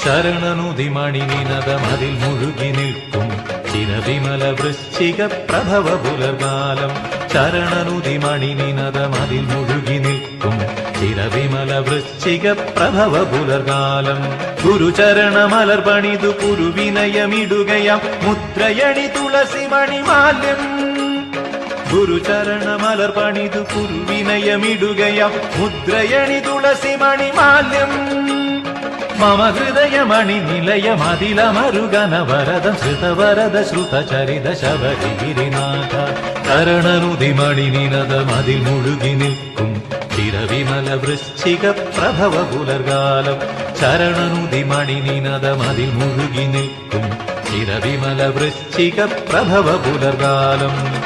ശരണനുതിമണി നിനദമതിൽ മുഴുകി നിൽക്കും ചിരവിമല വൃശ്ചിക പ്രഭവ പുലർകാലം. ശരണനുതിമണി നിനദമതിൽ മുഴുകി നിൽക്കും ചിരവിമല വൃശ്ചിക പ്രഭവ പുലർകാലം. ഗുരുചരണമലർ പണിതു കുരുവിനയമിടുകയാം മുദ്രയണി തുളസി മണിമാല്യം. ഗുരുചരണമലർ പണിതു കുരുവിനയമിടുകയാം മുദ്രയണി തുളസി മണിമാല്യം. മമ ഹൃദയമണി നിലയമതിലമരുഗനവരദം ശ്രുതവരദ ശ്രുതചരിത ശബരിഗിരിനാഥ. ശരണനുതിമണി നിനദമതിൽ മുഴുകി നിൽക്കും ചിരവിമല വൃശ്ചിക പ്രഭവ പുലർകാലം. ശരണനുതിമണി നിനദമതിൽ മുഴുകി നിൽക്കും ചിരവിമല വൃശ്ചിക പ്രഭവ പുലർകാലം.